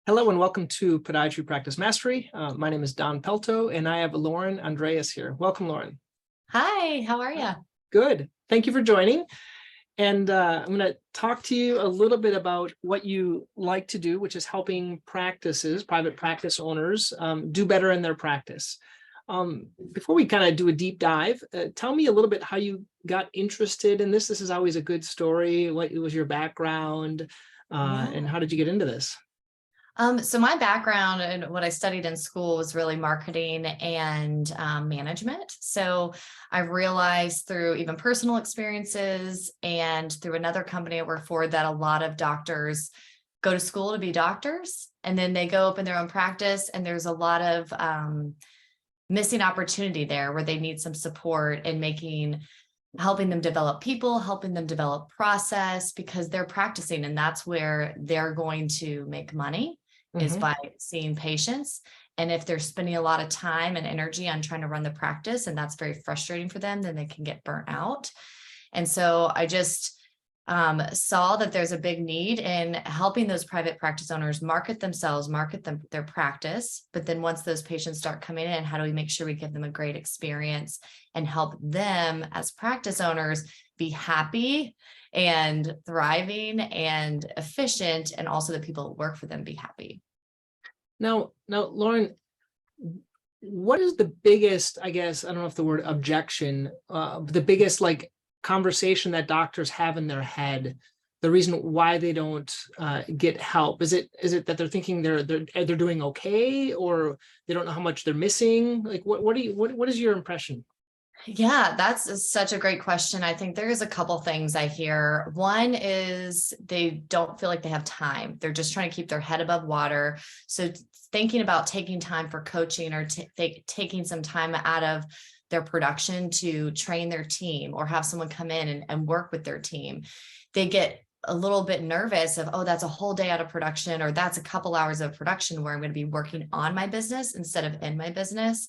Hello and welcome to Podiatry Practice Mastery. My name is Don Pelto and I have Lauren Andreas here. Welcome, Lauren. Hi, how are you? Good. Thank you for joining. And I'm going to talk to you a little bit about what you like to do, which is helping private practice owners do better in their practice. Before we kind of do a deep dive, tell me a little bit how you got interested in this. This is always a good story. What was your background and how did you get into this? So my background and what I studied in school was really marketing and management. So I realized through even personal experiences and through another company I work for that a lot of doctors go to school to be doctors and then they go open their own practice, and there's a lot of missing opportunity there where they need some support in helping them develop people, helping them develop process, because they're practicing and that's where they're going to make money is by seeing patients. And if they're spending a lot of time and energy on trying to run the practice, and that's very frustrating for them, then they can get burnt out. And so I just saw that there's a big need in helping those private practice owners market themselves, their practice. But then once those patients start coming in, how do we make sure we give them a great experience and help them as practice owners be happy and thriving and efficient, and also the people that work for them be happy. Now, Lauren, what is the biggest, I guess, I don't know if the word objection, the biggest conversation that doctors have in their head, the reason why they don't get help? Is it that they're thinking they're doing okay, or they don't know how much they're missing? What is your impression? Yeah, that's such a great question. I think there's a couple things I hear. One is they don't feel like they have time. They're just trying to keep their head above water. So thinking about taking time for coaching or taking some time out of their production to train their team or have someone come in and work with their team, they get a little bit nervous of, oh, that's a whole day out of production, or that's a couple hours of production where I'm going to be working on my business instead of in my business.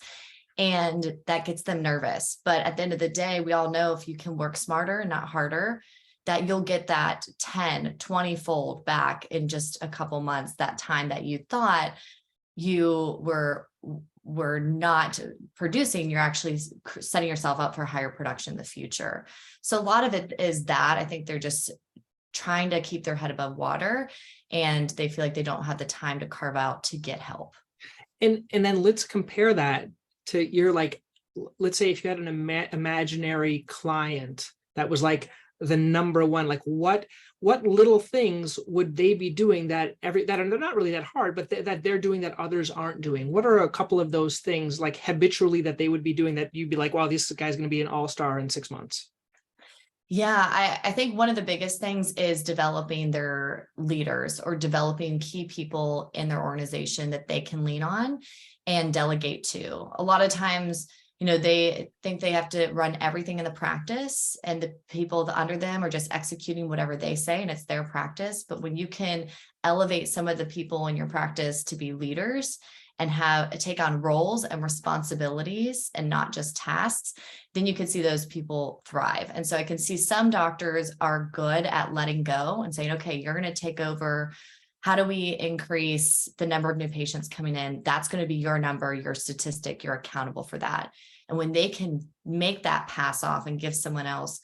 And that gets them nervous. But at the end of the day, we all know if you can work smarter and not harder, that you'll get that 10, 20 fold back in just a couple months, that time that you thought you were not producing, you're actually setting yourself up for higher production in the future. So a lot of it is that I think they're just trying to keep their head above water, and they feel like they don't have the time to carve out to get help. And then let's compare that to your, let's say if you had an imaginary client that was like the number one, what little things would they be doing that are not really that hard, but that they're doing that others aren't doing? What are a couple of those things habitually that they would be doing that you'd be like, wow, this guy's going to be an all-star in 6 months? Yeah, I think one of the biggest things is developing their leaders or developing key people in their organization that they can lean on and delegate to. A lot of times, they think they have to run everything in the practice, and the people under them are just executing whatever they say, and it's their practice. But when you can elevate some of the people in your practice to be leaders and take on roles and responsibilities and not just tasks, then you can see those people thrive. And so I can see some doctors are good at letting go and saying, okay, you're going to take over. How do we increase the number of new patients coming in? That's going to be your number, your statistic, you're accountable for that. And when they can make that pass off and give someone else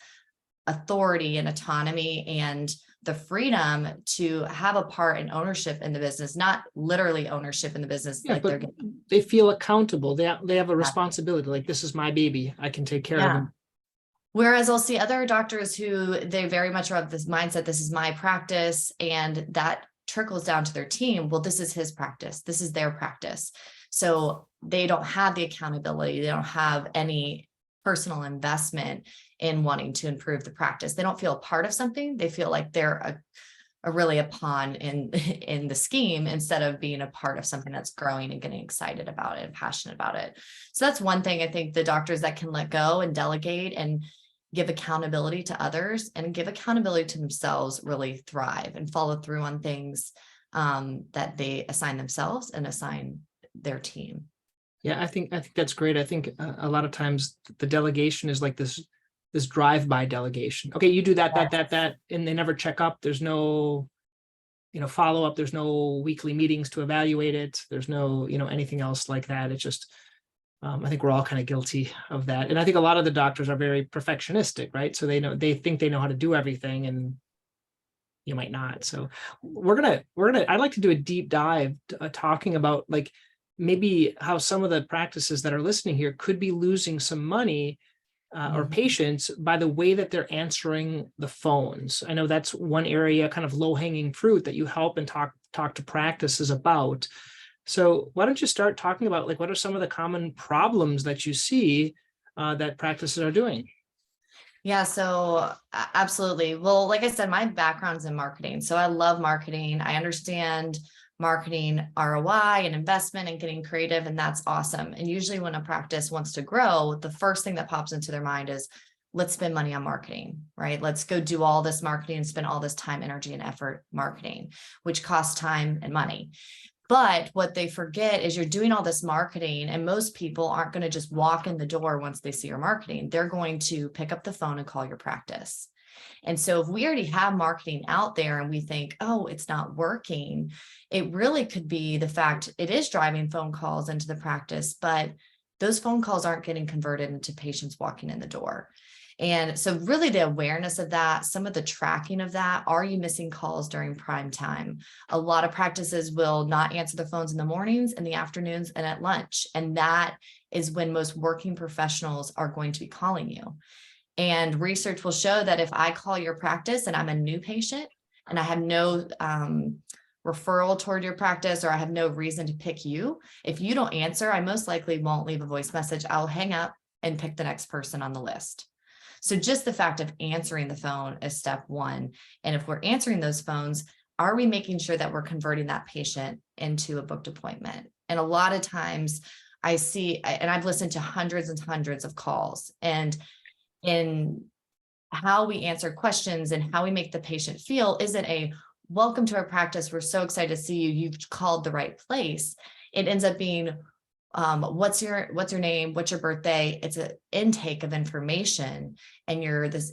authority and autonomy and the freedom to have a part in ownership in the business, not literally ownership in the business. Yeah, but they feel accountable. They have a responsibility. Like, this is my baby. I can take care of him. Whereas I'll see other doctors who they very much are of this mindset, this is my practice, and that trickles down to their team. Well, this is his practice. This is their practice. So they don't have the accountability. They don't have any personal investment in wanting to improve the practice. They don't feel a part of something. They feel like they're really a pawn in the scheme instead of being a part of something that's growing and getting excited about it and passionate about it. So that's one thing. I think the doctors that can let go and delegate and give accountability to others and give accountability to themselves really thrive and follow through on things that they assign themselves and assign their team. Yeah, I think that's great. I think a lot of times the delegation is like this drive-by delegation. Okay, you do that, and they never check up. There's no follow up. There's no weekly meetings to evaluate it. There's no, anything else like that. It's just, I think we're all kind of guilty of that. And I think a lot of the doctors are very perfectionistic, right? So they think they know how to do everything, and you might not. So I'd like to do a deep dive talking about like maybe how some of the practices that are listening here could be losing some money or patients by the way that they're answering the phones. I know that's one area, kind of low hanging fruit that you help and talk to practices about. So why don't you start talking about like what are some of the common problems that you see that practices are doing? Yeah, so absolutely. Well, like I said, my background's in marketing. So I love marketing. I understand marketing ROI and investment and getting creative, and that's awesome. And usually when a practice wants to grow, the first thing that pops into their mind is, let's spend money on marketing, right? Let's go do all this marketing and spend all this time, energy, and effort marketing, which costs time and money. But what they forget is you're doing all this marketing, and most people aren't going to just walk in the door once they see your marketing. They're going to pick up the phone and call your practice. And so if we already have marketing out there and we think, oh, it's not working, it really could be the fact it is driving phone calls into the practice, but those phone calls aren't getting converted into patients walking in the door. And so really the awareness of that, some of the tracking of that, are you missing calls during prime time? A lot of practices will not answer the phones in the mornings, in the afternoons, and at lunch. And that is when most working professionals are going to be calling you. And research will show that if I call your practice and I'm a new patient and I have no referral toward your practice, or I have no reason to pick you, if you don't answer, I most likely won't leave a voice message. I'll hang up and pick the next person on the list. So just the fact of answering the phone is step one. And if we're answering those phones, are we making sure that we're converting that patient into a booked appointment? And a lot of times I see, and I've listened to hundreds and hundreds of calls, and in how we answer questions and how we make the patient feel isn't a welcome to our practice, we're so excited to see you, you've called the right place. It ends up being, what's your name, what's your birthday? It's an intake of information, and you're this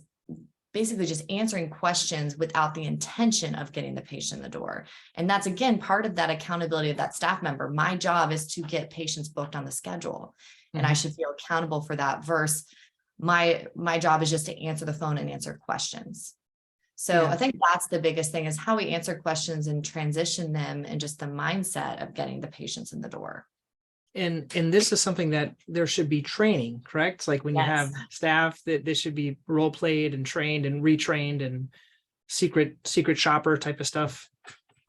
basically just answering questions without the intention of getting the patient in the door. And that's, again, part of that accountability of that staff member. My job is to get patients booked on the schedule, and I should feel accountable for that, versus my job is just to answer the phone and answer questions. So I think that's the biggest thing, is how we answer questions and transition them, and just the mindset of getting the patients in the door. And this is something that there should be training, correct? Like when you have staff, that this should be role played and trained and retrained and secret shopper type of stuff.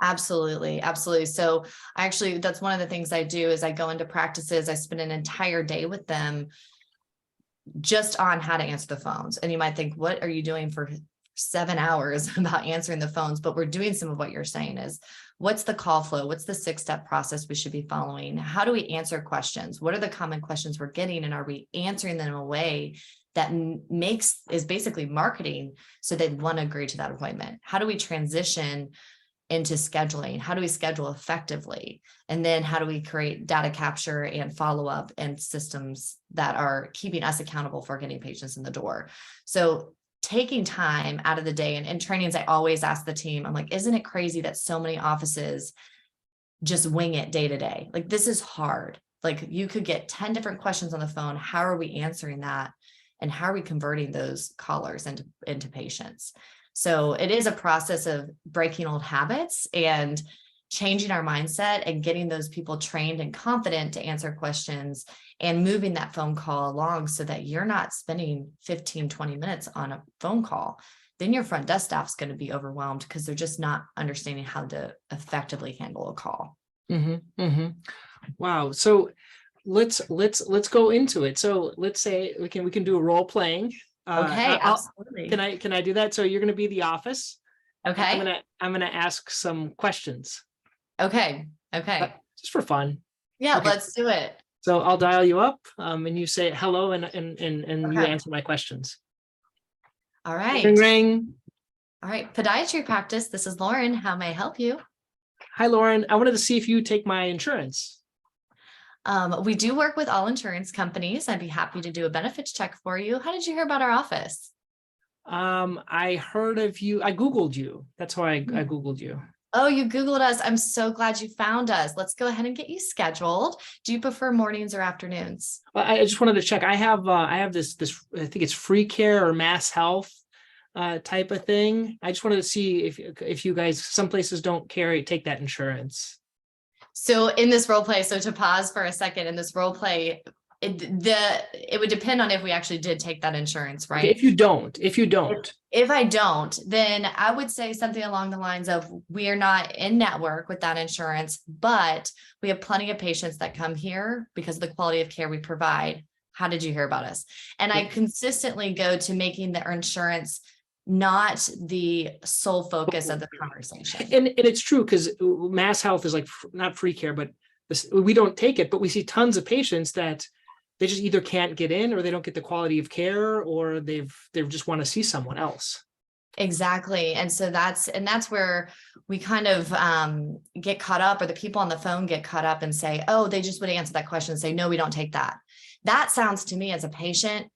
Absolutely. Absolutely. So that's one of the things I do, is I go into practices, I spend an entire day with them just on how to answer the phones. And you might think, what are you doing for 7 hours about answering the phones? But we're doing some of what you're saying is, what's the call flow? What's the 6-step process we should be following? How do we answer questions? What are the common questions we're getting? And are we answering them in a way that is basically marketing so they'd want to agree to that appointment? How do we transition into scheduling? How do we schedule effectively? And then how do we create data capture and follow-up and systems that are keeping us accountable for getting patients in the door? So taking time out of the day, and in trainings, I always ask the team, I'm like, isn't it crazy that so many offices just wing it day to day? Like, this is hard. Like, you could get 10 different questions on the phone. How are we answering that? And how are we converting those callers into patients? So it is a process of breaking old habits and changing our mindset and getting those people trained and confident to answer questions, and moving that phone call along so that you're not spending 15, 20 minutes on a phone call. Then your front desk staff is going to be overwhelmed because they're just not understanding how to effectively handle a call. Wow. So let's go into it. So let's say we can do a role playing. Okay, absolutely. Can I do that? So you're going to be the office. Okay. I'm gonna ask some questions. Okay. Just for fun. Yeah, okay. Let's do it. So I'll dial you up, and you say hello, and Okay. you answer my questions. All right. Ring, ring. All right. Podiatry practice. This is Lauren. How may I help you? Hi, Lauren. I wanted to see if you take my insurance. We do work with all insurance companies. I'd be happy to do a benefits check for you. How did you hear about our office? I heard of you. I Googled you. That's why I Googled you. Oh, you Googled us. I'm so glad you found us. Let's go ahead and get you scheduled. Do you prefer mornings or afternoons? I just wanted to check. I have this I think it's free care or mass health type of thing. I just wanted to see if you guys, some places don't take that insurance. So in this role play, so to pause for a second, in this role play, it would depend on if we actually did take that insurance, Okay, right? if you don't. If I don't, then I would say something along the lines of, we are not in network with that insurance, but we have plenty of patients that come here because of the quality of care we provide. How did you hear about us? And I consistently go to making the insurance not the sole focus of the conversation. And it's true, because mass health is like not free care, but we don't take it, but we see tons of patients that they just either can't get in, or they don't get the quality of care, or they just want to see someone else. Exactly. And so that's where we kind of get caught up, or the people on the phone get caught up and say, oh, they just would answer that question and say, no, we don't take that. That sounds to me as a patient,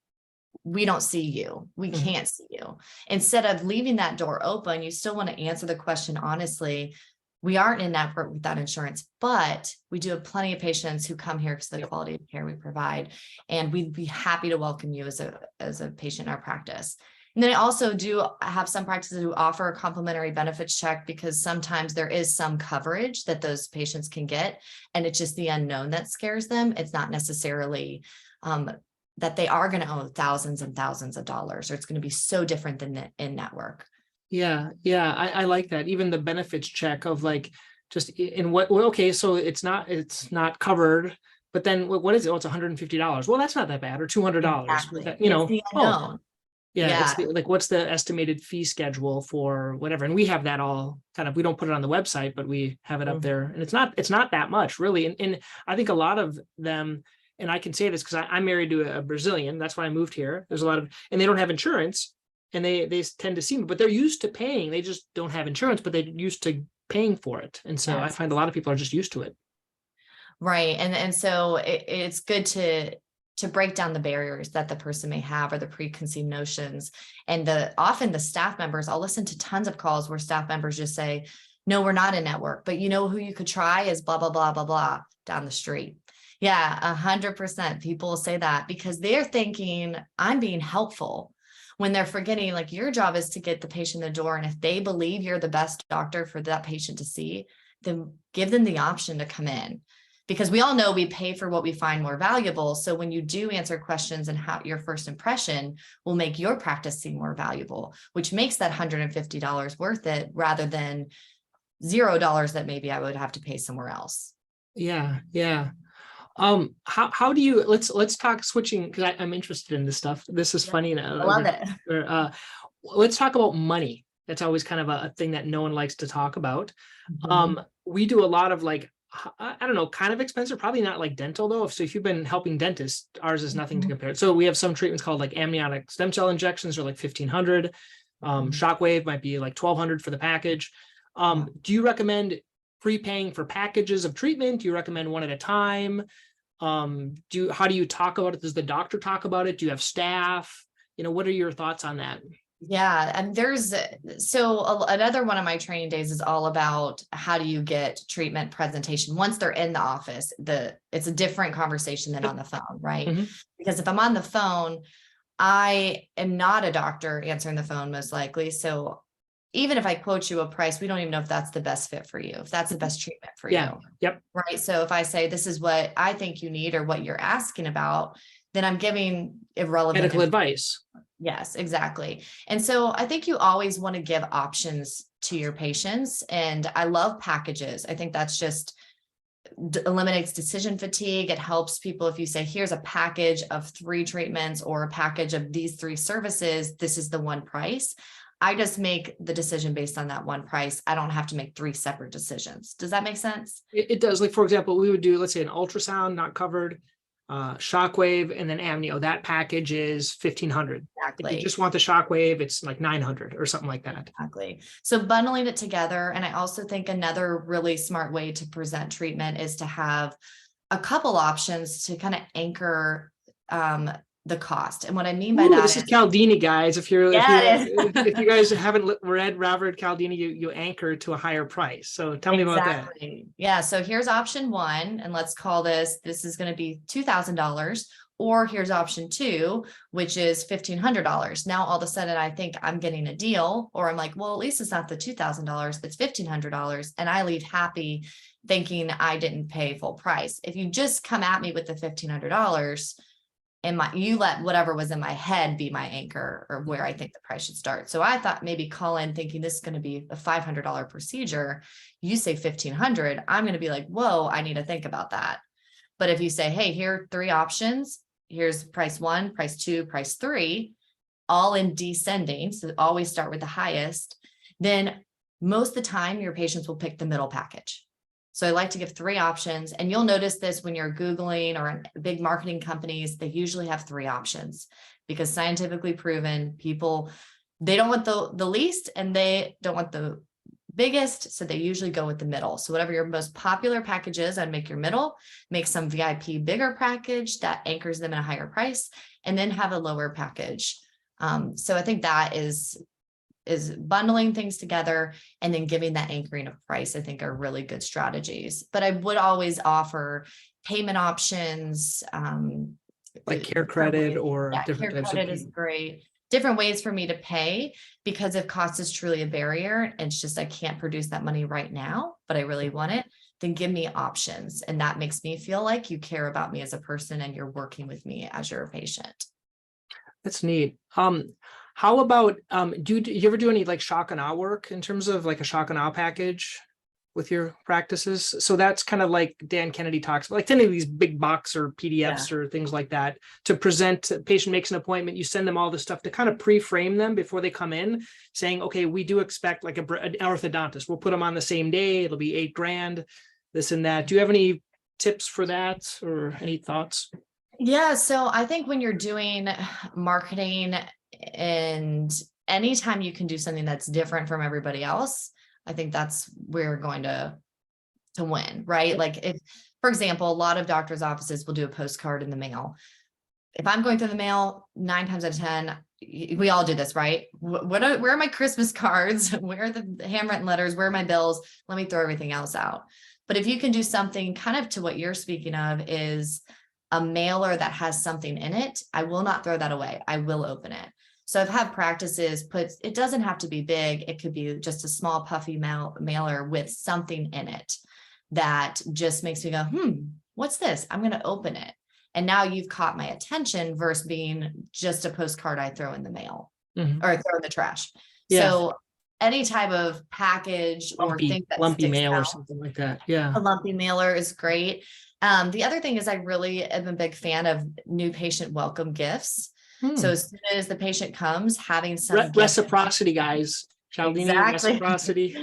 we don't see you. We can't see you. Instead of leaving that door open, you still want to answer the question honestly. We aren't in network with that insurance, but we do have plenty of patients who come here because of the quality of care we provide. And we'd be happy to welcome you as a patient in our practice. And then I also do have some practices who offer a complimentary benefits check, because sometimes there is some coverage that those patients can get, and it's just the unknown that scares them. It's not necessarily that they are going to owe thousands and thousands of dollars, or it's going to be so different than in network. Yeah. I like that. Even the benefits check of like, just in what, well, okay, so it's not covered, but then what is it? Oh, it's $150. Well, that's not that bad. Or $200. Exactly. You know, it's the unknown. yeah, it's like, what's the estimated fee schedule for whatever? And we have that all kind of, we don't put it on the website, but we have it up there, and it's not that much really. And I think a lot of them, and I can say this because I'm married to a Brazilian. That's why I moved here. There's a lot of, and they don't have insurance, and they tend to see me, but they're used to paying. They just don't have insurance, but they're used to paying for it. And so I find a lot of people are just used to it. Right. And so it's good to break down the barriers that the person may have, or the preconceived notions. And often the staff members, I'll listen to tons of calls where staff members just say, no, we're not in network, but you know who you could try is blah, blah, blah, blah, blah down the street. Yeah, 100% people will say that because they're thinking I'm being helpful, when they're forgetting, like, your job is to get the patient in the door. And if they believe you're the best doctor for that patient to see, then give them the option to come in. Because we all know we pay for what we find more valuable. So when you do answer questions, and how your first impression will make your practice seem more valuable, which makes that $150 worth it, rather than $0 that maybe I would have to pay somewhere else. Yeah. How do you, let's talk switching, because I'm interested in this stuff. This is funny. I love it. Let's talk about money. That's always kind of a thing that no one likes to talk about. We do a lot of like, I don't know, kind of expensive, probably not like dental though. So if you've been helping dentists, ours is nothing to compare. So we have some treatments called like amniotic stem cell injections, are like 1,500. Shockwave might be like 1,200 for the package. Do you recommend prepaying for packages of treatment? Do you recommend one at a time? How do you talk about it? Does the doctor talk about it? Do you have staff? What are your thoughts on that? Yeah. And another one of my training days is all about how do you get treatment presentation once they're in the office. It's a different conversation than on the phone, right? Because if I'm on the phone, I am not a doctor answering the phone, most likely. So even if I quote you a price, we don't even know if that's the best fit for you, if that's the best treatment for you. Yep. Right. So if I say, this is what I think you need, or what you're asking about, then I'm giving irrelevant medical advice. Yes, exactly. And so I think you always want to give options to your patients. And I love packages. I think that's just eliminates decision fatigue. It helps people if you say, here's a package of 3 treatments, or a package of these 3 services, this is the one price. I just make the decision based on that one price. I don't have to make 3 separate decisions. Does that make sense? It does. Like, for example, we would do, let's say, an ultrasound, not covered, shockwave, and then amnio. That package is 1,500. Exactly. If you just want the shockwave, it's like 900 or something like that. Exactly. So bundling it together. And I also think another really smart way to present treatment is to have a couple options to kind of anchor the cost. And what I mean by Ooh, that this is is, Cialdini, guys. yeah, it If is. you guys haven't read Robert Cialdini, you anchor to a higher price. So tell me about that. Exactly. Yeah. So here's option one, and let's call this is going to be $2,000. Or here's option two, which is $1,500. Now, all of a sudden, I think I'm getting a deal, or I'm like, well, at least it's not the $2,000, it's $1,500. And I leave happy thinking I didn't pay full price. If you just come at me with the $1,500, and you let whatever was in my head be my anchor or where I think the price should start. So I thought maybe call in thinking this is going to be a $500 procedure. You say 1,500, I'm going to be like, whoa, I need to think about that. But if you say, hey, here are three options, here's price one, price two, price three, all in descending, so always start with the highest, then most of the time your patients will pick the middle package. So I like to give three options, and you'll notice this when you're Googling or in big marketing companies, they usually have three options because scientifically proven people, they don't want the least and they don't want the biggest. So they usually go with the middle. So whatever your most popular package is, I'd make your middle, make some VIP bigger package that anchors them at a higher price, and then have a lower package. So I think that is bundling things together and then giving that anchoring of price, I think are really good strategies. But I would always offer payment options. Like care credit or different Care types credit of is great. Different ways for me to pay, because if cost is truly a barrier, it's just, I can't produce that money right now, but I really want it, then give me options. And that makes me feel like you care about me as a person and you're working with me as your patient. That's neat. How about do you ever do any like shock and awe work in terms of like a shock and awe package with your practices? So that's kind of like Dan Kennedy talks about, like any of these big box or PDFs or things like that to present. Patient makes an appointment, you send them all this stuff to kind of pre-frame them before they come in, saying, okay, we do expect like an orthodontist. We'll put them on the same day. It'll be $8,000, this and that. Do you have any tips for that or any thoughts? Yeah. So I think when you're doing marketing, and anytime you can do something that's different from everybody else, I think that's where you're going to win, right? Like if, for example, a lot of doctors' offices will do a postcard in the mail. If I'm going through the mail, 9 times out of 10, we all do this, right? Where are my Christmas cards? Where are the handwritten letters? Where are my bills? Let me throw everything else out. But if you can do something kind of to what you're speaking of, is a mailer that has something in it, I will not throw that away. I will open it. So I've had practices put, it doesn't have to be big. It could be just a small puffy mailer with something in it that just makes me go, what's this? I'm going to open it. And now you've caught my attention versus being just a postcard I throw in the mail or throw in the trash. Yeah. So any type of package or thing that lumpy sticks mail out, or something like that. Yeah. a lumpy mailer is great. The other thing is I really am a big fan of new patient welcome gifts. So as soon as the patient comes, having some reciprocity, guys. Cialdini, exactly. reciprocity.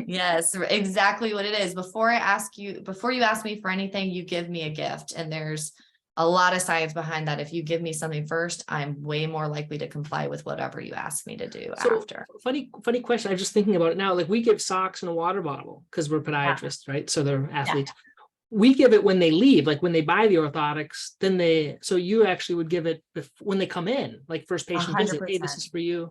Yes, exactly what it is. Before you ask me for anything, you give me a gift. And there's a lot of science behind that. If you give me something first, I'm way more likely to comply with whatever you ask me to do after. Funny question. I'm just thinking about it now. Like we give socks and a water bottle because we're podiatrists, right? So they're athletes. Yeah. We give it when they leave, like when they buy the orthotics, so you actually would give it when they come in, like first patient 100%. Visit. Hey, this is for you.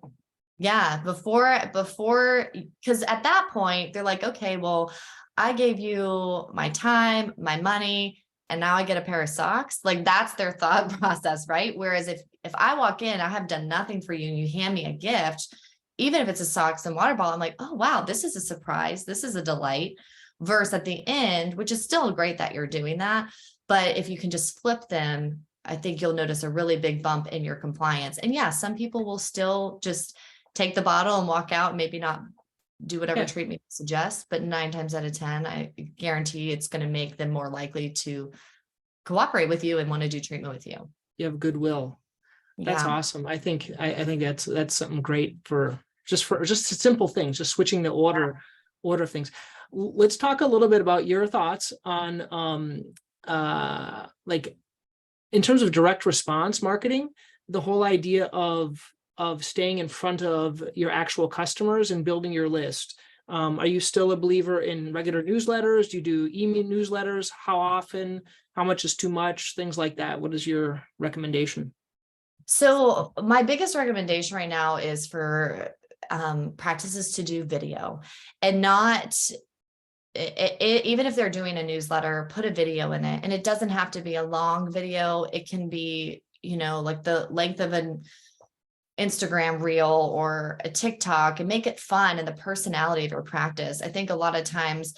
Yeah, before, because at that point they're like, okay, well, I gave you my time, my money, and now I get a pair of socks. Like that's their thought process, right? Whereas if I walk in, I have done nothing for you and you hand me a gift, even if it's a socks and water bottle, I'm like, oh, wow, this is a surprise. This is a delight. Versus at the end, which is still great that you're doing that. But if you can just flip them, I think you'll notice a really big bump in your compliance. And yeah, some people will still just take the bottle and walk out, and maybe not do whatever treatment you suggest, but 9 times out of 10, I guarantee it's going to make them more likely to cooperate with you and want to do treatment with you. You have goodwill. That's awesome. I think that's something great for just simple things, just switching the order of things. Let's talk a little bit about your thoughts on like in terms of direct response marketing, the whole idea of staying in front of your actual customers and building your list. Are you still a believer in regular newsletters? Do you do email newsletters? How often? How much is too much? Things like that. What is your recommendation? So my biggest recommendation right now is for practices to do video, and not even if they're doing a newsletter, put a video in it. And it doesn't have to be a long video. It can be, like the length of an Instagram reel or a TikTok, and make it fun and the personality of your practice. I think a lot of times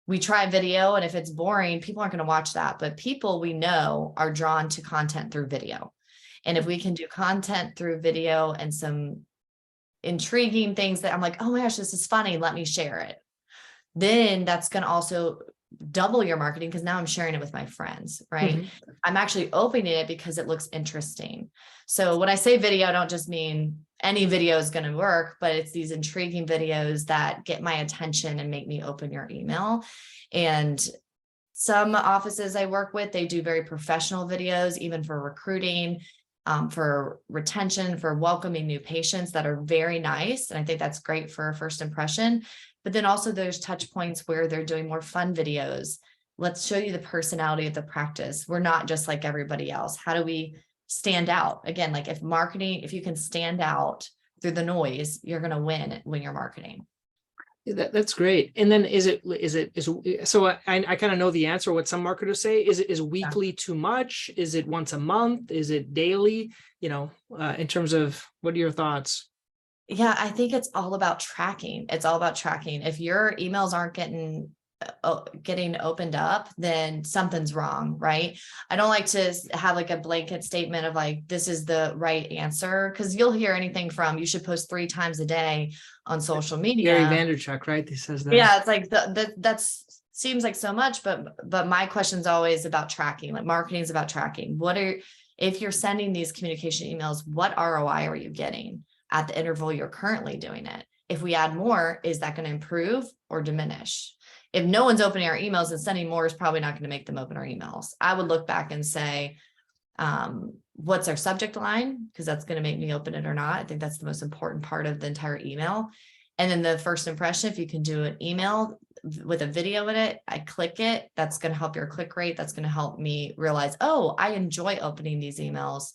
we try video, and if it's boring, people aren't going to watch that. But people we know are drawn to content through video. And if we can do content through video and some intriguing things that I'm like, oh my gosh, this is funny, let me share it, then that's going to also double your marketing, because now I'm sharing it with my friends, right? Mm-hmm. I'm actually opening it because it looks interesting. So when I say video, I don't just mean any video is going to work, but it's these intriguing videos that get my attention and make me open your email. And some offices I work with, they do very professional videos, even for recruiting, for retention, for welcoming new patients, that are very nice. And I think that's great for a first impression. But then also there's touch points where they're doing more fun videos. Let's show you the personality of the practice. We're not just like everybody else. How do we stand out? Again, like if you can stand out through the noise, you're going to win when you're marketing. That's great. And then so I kind of know the answer, what some marketers say. Is weekly too much? Is it once a month? Is it daily? In terms of, what are your thoughts? Yeah, I think it's all about tracking. It's all about tracking. If your emails aren't getting opened up, then something's wrong, right? I don't like to have like a blanket statement of like, this is the right answer, because you'll hear anything from, you should post 3 times a day on social media. Gary Vaynerchuk, right? He says that. Yeah, it's like that's seems like so much, but my question's always about tracking. Like, marketing is about tracking. If you're sending these communication emails, what ROI are you getting at the interval you're currently doing it? If we add more, is that going to improve or diminish? If no one's opening our emails, and sending more is probably not going to make them open our emails. I would look back and say, what's our subject line? Because that's going to make me open it or not. I think that's the most important part of the entire email. And then the first impression, if you can do an email with a video in it, I click it, that's going to help your click rate. That's going to help me realize, oh, I enjoy opening these emails.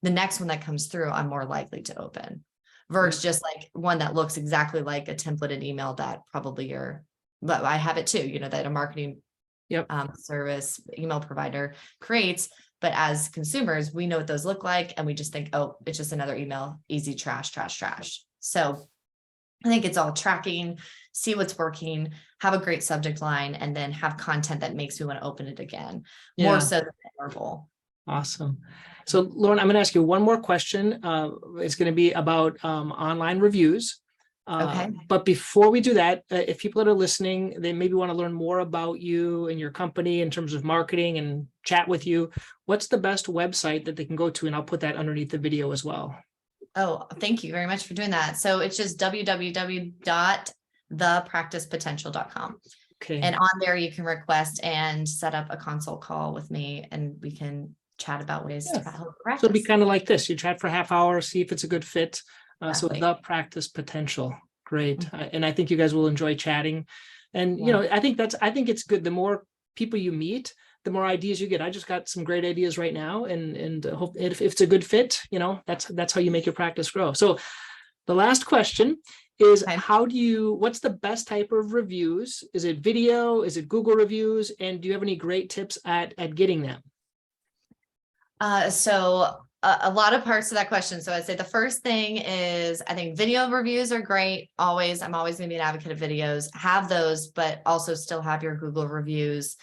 The next one that comes through, I'm more likely to open, versus just like one that looks exactly like a templated email that probably but I have it too, that a marketing service email provider creates. But as consumers, we know what those look like, and we just think, oh, it's just another email, easy, trash. So I think it's all tracking, see what's working, have a great subject line, and then have content that makes me want to open it again, more so than memorable. Awesome. So Lauren, I'm going to ask you one more question. It's going to be about online reviews. Okay. But before we do that, if people that are listening, they maybe want to learn more about you and your company in terms of marketing and chat with you, what's the best website that they can go to? And I'll put that underneath the video as well. Oh, thank you very much for doing that. So it's just www.thepracticepotential.com. Okay. And on there, you can request and set up a consult call with me, and we can chat about ways to help practice. So it'll be kind of like this. You chat for a half hour, see if it's a good fit. Exactly. So The Practice Potential. Great. And I think you guys will enjoy chatting. And, I think it's good. The more people you meet, the more ideas you get. I just got some great ideas right now, and hope if it's a good fit, that's how you make your practice grow. So the last question is, what's the best type of reviews? Is it video? Is it Google reviews? And do you have any great tips at getting them? So a lot of parts of that question. So I'd say the first thing is, I think video reviews are great. I'm always going to be an advocate of videos. Have those, but also still have your Google reviews.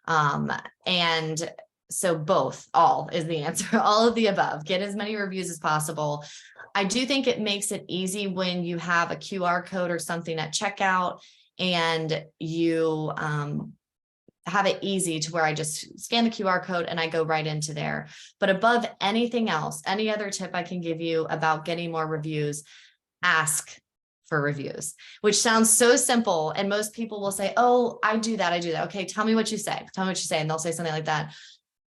And so all is the answer, all of the above. Get as many reviews as possible. I do think it makes it easy when you have a QR code or something at checkout, and you have it easy to where I just scan the QR code and I go right into there. But above anything else, any other tip I can give you about getting more reviews, ask for reviews, which sounds so simple. And most people will say, oh, I do that. Okay, tell me what you say. And they'll say something like that.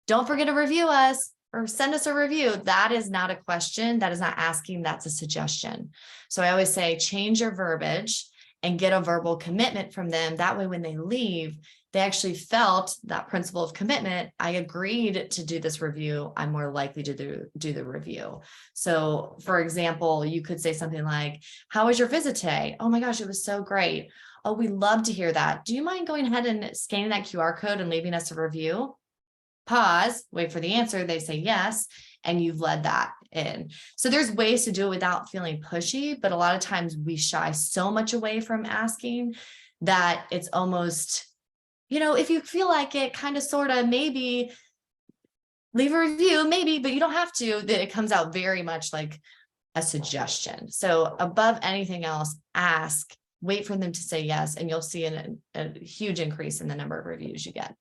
Don't forget to review us or send us a review. That is not a question. That is not asking. That's a suggestion. So I always say, change your verbiage and get a verbal commitment from them. That way, when they leave, they actually felt that principle of commitment. I agreed to do this review. I'm more likely to do the review. So for example, you could say something like, how was your visit today? Oh my gosh, it was so great. Oh, we love to hear that. Do you mind going ahead and scanning that QR code and leaving us a review? Pause, wait for the answer. They say yes, and you've led that in. So there's ways to do it without feeling pushy, but a lot of times we shy so much away from asking that it's almost, if you feel like it, kind of, sort of, maybe leave a review, maybe, but you don't have to. That it comes out very much like a suggestion. So above anything else, ask, wait for them to say yes, and you'll see a huge increase in the number of reviews you get.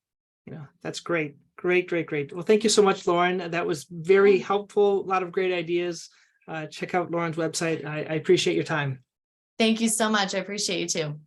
Yeah, that's great. Great. Well, thank you so much, Lauren. That was very helpful. A lot of great ideas. Check out Lauren's website. I appreciate your time. Thank you so much. I appreciate you too.